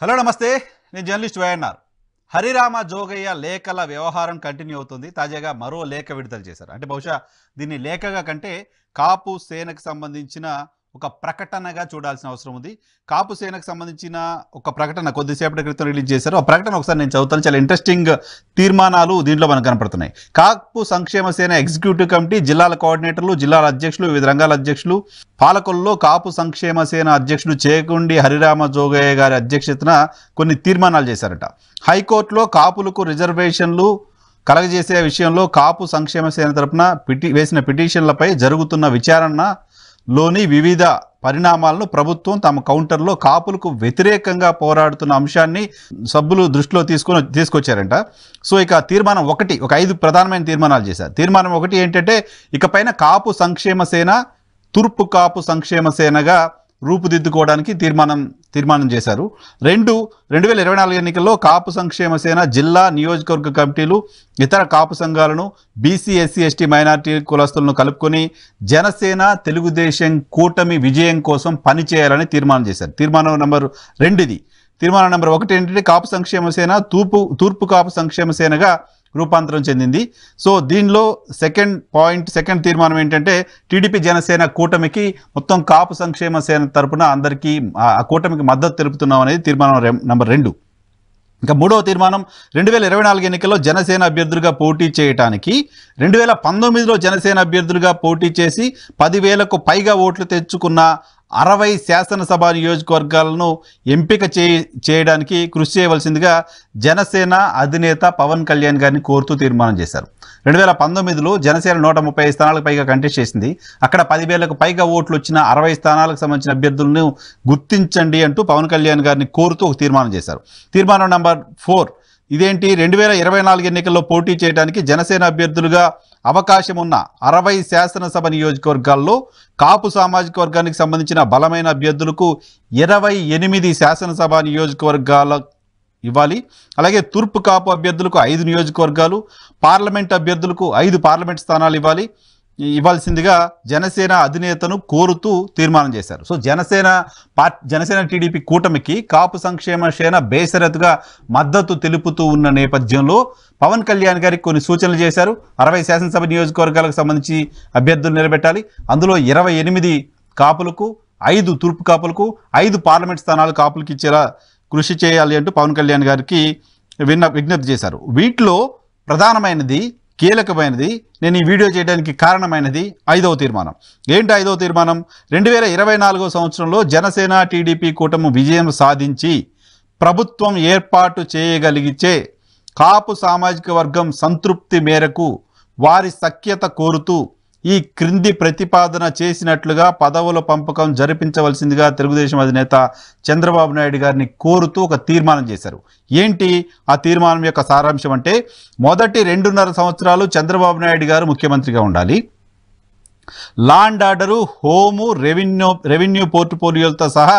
Hello నమస్తే, నేను journalist YNR. Harirama Jogayya లేఖల వ్యవహారం కంటిన్యూ అవుతుంది. తాజాగా మరో లేఖ విడుదల చేశారు. అంటే బహుశా దీన్ని లేఖగా కంటే కాపు సేనకు సంబంధించిన ఒక ప్రకటనగా చూడాల్సిన అవసరం ఉంది. కాపు సేనకు సంబంధించిన ఒక ప్రకటన కొద్దిసేపటి క్రితం రిలీజ్ చేశారు. ఆ ప్రకటన ఒకసారి నేను చదువుతాను. చాలా ఇంట్రెస్టింగ్ తీర్మానాలు దీంట్లో మనకు కనపడుతున్నాయి. కాపు సంక్షేమ సేన ఎగ్జిక్యూటివ్ కమిటీ, జిల్లాల కోఆర్డినేటర్లు, జిల్లాల అధ్యక్షులు, వివిధ రంగాల అధ్యక్షులు, పాలకుల్లో కాపు సంక్షేమ సేన అధ్యక్షుడు చేకుండి హరిరామ జోగయ్య గారి అధ్యక్షతన కొన్ని తీర్మానాలు చేశారట. హైకోర్టులో కాపులకు రిజర్వేషన్లు కలగజేసే విషయంలో కాపు సంక్షేమ సేన తరపున వేసిన పిటిషన్లపై జరుగుతున్న విచారణలోని వివిధ పరిణామాలను ప్రభుత్వం తమ కౌంటర్లో కాపులకు వ్యతిరేకంగా పోరాడుతున్న అంశాన్ని సభ్యులు దృష్టిలో తీసుకొచ్చారంట. సో ఇక తీర్మానం ఒక 5 ప్రధానమైన తీర్మానాలు చేశారు. తీర్మానం 1 ఏంటంటే, ఇకపైన కాపు సంక్షేమ సేన తూర్పు కాపు సంక్షేమ సేనగా రూపుదిద్దుకోవడానికి తీర్మానం చేశారు. 2024 ఎన్నికల్లో కాపు సంక్షేమ సేన జిల్లా నియోజకవర్గ కమిటీలు ఇతర కాపు సంఘాలను, బీసీ, ఎస్సీ, ఎస్టీ, మైనార్టీ కులస్తులను కలుపుకొని జనసేన తెలుగుదేశం కూటమి విజయం కోసం పనిచేయాలని తీర్మానం చేశారు. తీర్మానం నెంబర్ 2 ఇది. తీర్మానం నెంబర్ 1 ఏంటంటే, కాపు సంక్షేమ సేన తూర్పు కాపు సంక్షేమ సేనగా రూపాంతరం చెందింది. సో దీనిలో సెకండ్ తీర్మానం ఏంటంటే, టీడీపీ జనసేన కూటమికి మొత్తం కాపు సంక్షేమ సేన తరపున అందరికీ ఆ కూటమికి మద్దతు తెలుపుతున్నాం అనేది తీర్మానం నెంబర్ 2. ఇంకా 3వ తీర్మానం, 2024 ఎన్నికల్లో జనసేన అభ్యర్థులుగా పోటీ చేయడానికి 2019లో జనసేన అభ్యర్థులుగా పోటీ చేసి 10,000కు పైగా ఓట్లు తెచ్చుకున్న 60 శాసనసభ నియోజకవర్గాలను ఎంపిక చేయడానికి కృషి చేయవలసిందిగా జనసేన అధినేత పవన్ కళ్యాణ్ గారిని కోరుతూ తీర్మానం చేశారు. 2019లో జనసేన 130 స్థానాలకు పైగా కంటెస్ట్ చేసింది. అక్కడ 10,000కు పైగా ఓట్లు వచ్చిన 60 స్థానాలకు సంబంధించిన అభ్యర్థులను గుర్తించండి అంటూ పవన్ కళ్యాణ్ గారిని కోరుతూ ఒక తీర్మానం చేశారు. తీర్మానం నెంబర్ 4 ఇదేంటి, 2024 ఎన్నికల్లో పోటీ చేయడానికి జనసేన అభ్యర్థులుగా అవకాశం ఉన్న 60 శాసనసభ నియోజకవర్గాల్లో కాపు సామాజిక వర్గానికి సంబంధించిన బలమైన అభ్యర్థులకు 28 శాసనసభ నియోజకవర్గాల ఇవ్వాలి. అలాగే తూర్పు కాపు అభ్యర్థులకు 5 నియోజకవర్గాలు, పార్లమెంట్ అభ్యర్థులకు 5 పార్లమెంట్ స్థానాలు ఇవ్వాల్సిందిగా జనసేన అధినేతను కోరుతూ తీర్మానం చేశారు. సో జనసేన టీడీపీ కూటమికి కాపు సంక్షేమ సేన బేసరతుగా మద్దతు తెలుపుతూ ఉన్న నేపథ్యంలో పవన్ కళ్యాణ్ గారికి కొన్ని సూచనలు చేశారు. 60 శాసనసభ నియోజకవర్గాలకు సంబంధించి అభ్యర్థులు నిలబెట్టాలి. అందులో 28 కాపులకు, 5 తూర్పు కాపులకు, 5 పార్లమెంట్ స్థానాలు కాపులకు ఇచ్చేలా కృషి చేయాలి అంటూ పవన్ కళ్యాణ్ గారికి విజ్ఞప్తి చేశారు. వీటిలో ప్రధానమైనది, కీలకమైనది, నేను ఈ వీడియో చేయడానికి కారణమైనది 5వ తీర్మానం. ఏంటి 5వ తీర్మానం? 2024 సంవత్సరంలో జనసేన టీడీపీ కూటమి విజయం సాధించి ప్రభుత్వం ఏర్పాటు చేయగలిగితే కాపు సామాజిక వర్గం సంతృప్తి మేరకు వారి సఖ్యత కోరుతూ ఈ క్రింది ప్రతిపాదన చేసినట్లుగా పదవుల పంపకం జరిపించవలసిందిగా తెలుగుదేశం అధినేత చంద్రబాబు నాయుడు గారిని కోరుతూ ఒక తీర్మానం చేశారు. ఏంటి ఆ తీర్మానం యొక్క సారాంశం అంటే, మొదటి 2.5 సంవత్సరాలు చంద్రబాబు నాయుడు గారు ముఖ్యమంత్రిగా ఉండాలి. Law and order, home, revenue పోర్ట్ఫోలియోలతో సహా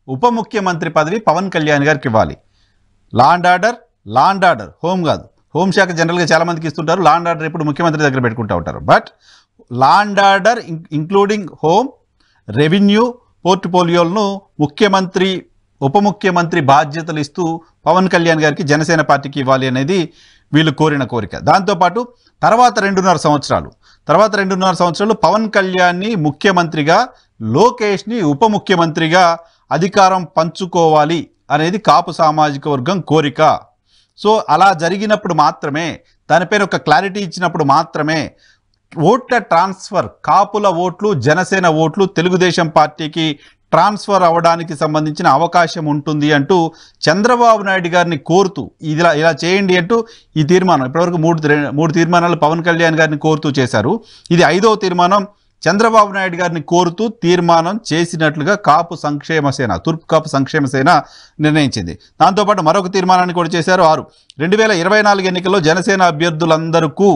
ఉప ముఖ్యమంత్రి పదవి పవన్ కళ్యాణ్ గారికి ఇవ్వాలి. లా అండ్ ఆర్డర్, హోమ్ కాదు. హోంశాఖ జనరల్గా చాలామందికి ఇస్తుంటారు. లా అండ్ ఆర్డర్ ఇప్పుడు ముఖ్యమంత్రి దగ్గర పెట్టుకుంటూ ఉంటారు. But law and order including home, revenue పోర్ట్ఫోలియోలను ఉప ముఖ్యమంత్రి బాధ్యతలు ఇస్తూ పవన్ కళ్యాణ్ గారికి జనసేన పార్టీకి ఇవ్వాలి అనేది వీళ్ళు కోరిన కోరిక. దాంతోపాటు తర్వాత 2.5 సంవత్సరాలు పవన్ కళ్యాణ్ని ముఖ్యమంత్రిగా, లోకేష్ని ఉప ముఖ్యమంత్రిగా అధికారం పంచుకోవాలి అనేది కాపు సామాజిక వర్గం కోరిక. సో అలా జరిగినప్పుడు మాత్రమే, దానిపైన ఒక క్లారిటీ ఇచ్చినప్పుడు మాత్రమే ఓట్ల ట్రాన్స్ఫర్, కాపుల ఓట్లు, జనసేన ఓట్లు తెలుగుదేశం పార్టీకి ట్రాన్స్ఫర్ అవ్వడానికి సంబంధించిన అవకాశం ఉంటుంది అంటూ చంద్రబాబు నాయుడు గారిని కోరుతూ ఇలా చేయండి అంటూ ఈ తీర్మానం ఇప్పటివరకు 3 తీర్మానాలు పవన్ కళ్యాణ్ గారిని కోరుతూ చేశారు. ఇది 5వ తీర్మానం. చంద్రబాబు నాయుడు గారిని కోరుతూ తీర్మానం చేసినట్లుగా కాపు సంక్షేమ సేన, తూర్పు కాపు సంక్షేమ సేన నిర్ణయించింది. దాంతోపాటు మరొక తీర్మానాన్ని కూడా చేశారు. 6 2024 ఎన్నికల్లో జనసేన అభ్యర్థులందరికీ,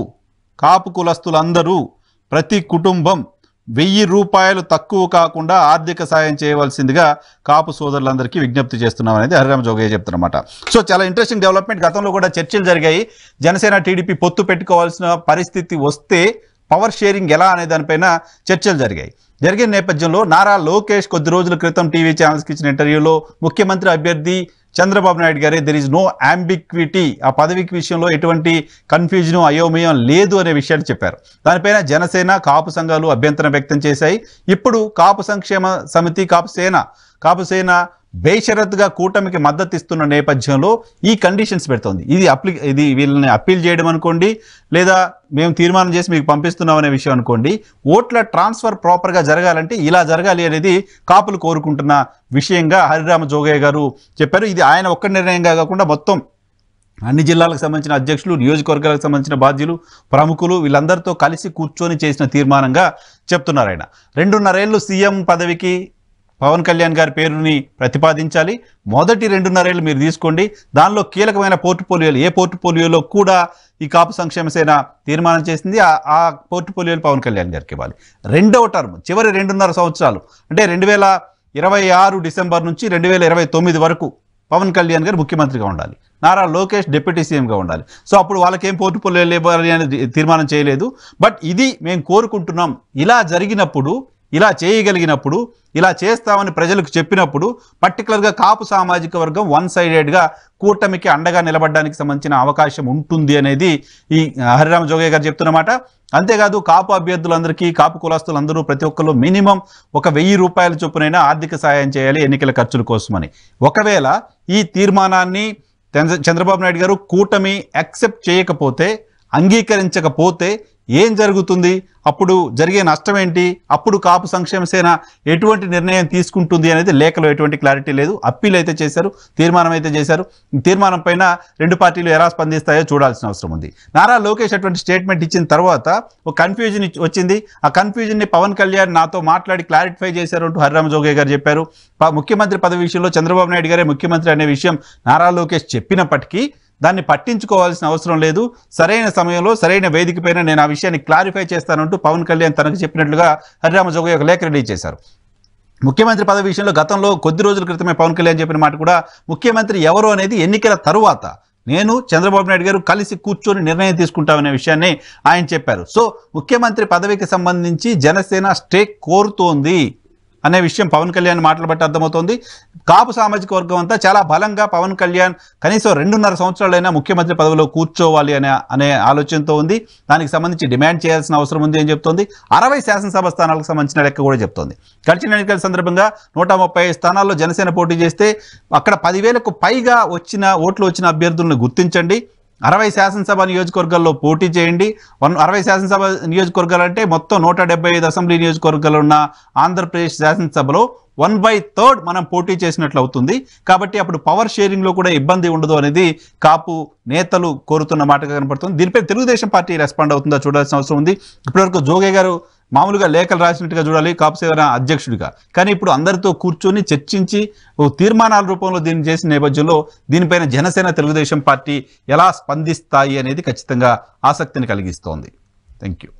కాపు కులస్తులందరూ, ప్రతి కుటుంబం 1000 రూపాయలు తక్కువ కాకుండా ఆర్థిక సాయం చేయవలసిందిగా కాపు సోదరులందరికీ విజ్ఞప్తి చేస్తున్నాం అనేది హరిరామ జోగయ్య చెప్తున్నమాట. సో చాలా ఇంట్రెస్టింగ్ డెవలప్మెంట్. గతంలో కూడా చర్చలు జరిగాయి. జనసేన టీడీపీ పొత్తు పెట్టుకోవాల్సిన పరిస్థితి వస్తే పవర్ షేరింగ్ ఎలా అనే దానిపైన చర్చలు జరిగిన నేపథ్యంలో నారా లోకేష్ కొద్ది రోజుల క్రితం టీవీ ఛానల్స్కి ఇచ్చిన ఇంటర్వ్యూలో ముఖ్యమంత్రి అభ్యర్థి చంద్రబాబు నాయుడు గారే, దెర్ ఈజ్ నో అంబిక్విటీ, ఆ పదవికి విషయంలో ఎటువంటి కన్ఫ్యూజన్ అయోమయం లేదు అనే విషయాన్ని చెప్పారు. దానిపైన జనసేన కాపు సంఘాలు అభ్యంతరం వ్యక్తం చేశాయి. ఇప్పుడు కాపు సంక్షేమ సమితి కాపు సేన బేషరత్తుగా కూటమికి మద్దతు ఇస్తున్న నేపథ్యంలో ఈ కండిషన్స్ పెడుతోంది. ఇది వీళ్ళని అప్పీల్ చేయడం అనుకోండి, లేదా మేము తీర్మానం చేసి మీకు పంపిస్తున్నాం అనే విషయం అనుకోండి. ఓట్ల ట్రాన్స్ఫర్ ప్రాపర్గా జరగాలంటే ఇలా జరగాలి అనేది కాపులు కోరుకుంటున్న విషయంగా హరిరామ జోగయ్య గారు చెప్పారు. ఇది ఆయన ఒక్క నిర్ణయంగా కాకుండా మొత్తం అన్ని జిల్లాలకు సంబంధించిన అధ్యక్షులు, నియోజకవర్గాలకు సంబంధించిన బాధ్యులు, ప్రముఖులు వీళ్ళందరితో కలిసి కూర్చొని చేసిన తీర్మానంగా చెప్తున్నారు ఆయన. 2.5 ఏళ్ళు సీఎం పదవికి పవన్ కళ్యాణ్ గారి పేరుని ప్రతిపాదించాలి. మొదటి 2.5 ఏళ్ళు మీరు తీసుకోండి, దానిలో కీలకమైన పోర్ట్ఫోలియోలు ఏ పోర్ట్ఫోలియోలో కూడా ఈ కాపు సంక్షేమ సేన తీర్మానం చేసింది, ఆ పోర్ట్ఫోలియోలు పవన్ కళ్యాణ్ గారికి ఇవ్వాలి. రెండవ టర్మ్ చివరి 2.5 సంవత్సరాలు అంటే 2026 డిసెంబర్ నుంచి 2029 వరకు పవన్ కళ్యాణ్ గారు ముఖ్యమంత్రిగా ఉండాలి, నారా లోకేష్ డిప్యూటీ సీఎంగా ఉండాలి. సో అప్పుడు వాళ్ళకి ఏం పోర్ట్ఫోలియోలు ఇవ్వాలి అనేది తీర్మానం చేయలేదు. బట్ ఇది మేము కోరుకుంటున్నాం, ఇలా జరిగినప్పుడు, ఇలా చేయగలిగినప్పుడు, ఇలా చేస్తామని ప్రజలకు చెప్పినప్పుడు పర్టికులర్గా కాపు సామాజిక వర్గం వన్ సైడెడ్గా కూటమికి అండగా నిలబడడానికి సంబంధించిన అవకాశం ఉంటుంది అనేది ఈ హరిరామ జోగయ్య గారు చెప్తున్నమాట. అంతేకాదు కాపు అభ్యర్థులందరికీ, కాపు కులస్తులందరూ ప్రతి ఒక్కరు మినిమం 1,000 రూపాయల చొప్పునైనా ఆర్థిక సాయం చేయాలి ఎన్నికల ఖర్చుల కోసమని. ఒకవేళ ఈ తీర్మానాన్ని చంద్రబాబు నాయుడు గారు కూటమి యాక్సెప్ట్ చేయకపోతే, అంగీకరించకపోతే ఏం జరుగుతుంది, అప్పుడు జరిగే నష్టం ఏంటి, అప్పుడు కాపు సంక్షేమ సేన ఎటువంటి నిర్ణయం తీసుకుంటుంది అనేది లేఖలో ఎటువంటి క్లారిటీ లేదు. అప్పీల్ అయితే చేశారు, తీర్మానం అయితే చేశారు. తీర్మానం పైన రెండు పార్టీలు ఎలా స్పందిస్తాయో చూడాల్సిన అవసరం ఉంది. నారా లోకేష్ అటువంటి స్టేట్మెంట్ ఇచ్చిన తర్వాత ఒక కన్ఫ్యూజన్ వచ్చింది. ఆ కన్ఫ్యూజన్ని పవన్ కళ్యాణ్ నాతో మాట్లాడి క్లారిఫై చేశారు అంటూ హరిరామ జోగయ్య గారు చెప్పారు. ముఖ్యమంత్రి పదవి విషయంలో చంద్రబాబు నాయుడు గారే ముఖ్యమంత్రి అనే విషయం నారా లోకేష్ చెప్పినప్పటికీ దాన్ని పట్టించుకోవాల్సిన అవసరం లేదు, సరైన సమయంలో సరైన వేదిక పైన నేను ఆ విషయాన్ని క్లారిఫై చేస్తానంటూ పవన్ కళ్యాణ్ తనకు చెప్పినట్లుగా హరిరామ జోగయ్య ఒక లేఖ రిలీజ్ చేశారు. ముఖ్యమంత్రి పదవి విషయంలో గతంలో కొద్ది రోజుల క్రితమే పవన్ కళ్యాణ్ చెప్పిన మాట కూడా, ముఖ్యమంత్రి ఎవరు అనేది ఎన్నికల తరువాత నేను చంద్రబాబు నాయుడు గారు కలిసి కూర్చొని నిర్ణయం తీసుకుంటామనే విషయాన్ని ఆయన చెప్పారు. సో ముఖ్యమంత్రి పదవికి సంబంధించి జనసేన స్టేక్ కోరుతోంది అనే విషయం పవన్ కళ్యాణ్ మాటలు బట్టి అర్థమవుతోంది. కాపు సామాజిక వర్గం అంతా చాలా బలంగా పవన్ కళ్యాణ్ కనీసం 2.5 సంవత్సరాలైనా ముఖ్యమంత్రి పదవిలో కూర్చోవాలి అనే ఆలోచనతో ఉంది. దానికి సంబంధించి డిమాండ్ చేయాల్సిన అవసరం ఉంది అని చెప్తోంది. 60 శాసనసభ స్థానాలకు సంబంధించిన లెక్క కూడా చెప్తోంది. గడిచిన ఎన్నికల సందర్భంగా 135 స్థానాల్లో జనసేన పోటీ చేస్తే అక్కడ 10,000కు పైగా ఓట్లు వచ్చిన అభ్యర్థులను గుర్తించండి. 60 శాసనసభ నియోజకవర్గాల్లో పోటీ చేయండి. 60 శాసనసభ నియోజకవర్గాలు అంటే మొత్తం 175 అసెంబ్లీ నియోజకవర్గాలు ఉన్న ఆంధ్రప్రదేశ్ శాసనసభలో 1/3 మనం పోటీ చేసినట్లు అవుతుంది. కాబట్టి అప్పుడు పవర్ షేరింగ్లో కూడా ఇబ్బంది ఉండదు అనేది కాపు నేతలు కోరుతున్న మాటగా కనపడుతుంది. దీనిపై తెలుగుదేశం పార్టీ రెస్పాండ్ అవుతుందా చూడాల్సిన అవసరం ఉంది. ఇప్పటివరకు జోగయ్య గారు మామూలుగా లేఖలు రాసినట్టుగా చూడాలి కాపు సేన అధ్యక్షుడిగా, కానీ ఇప్పుడు అందరితో కూర్చొని చర్చించి తీర్మానాల రూపంలో దీన్ని చేసిన నేపథ్యంలో దీనిపైన జనసేన తెలుగుదేశం పార్టీ ఎలా స్పందిస్తాయి అనేది ఖచ్చితంగా ఆసక్తిని కలిగిస్తోంది. Thank you.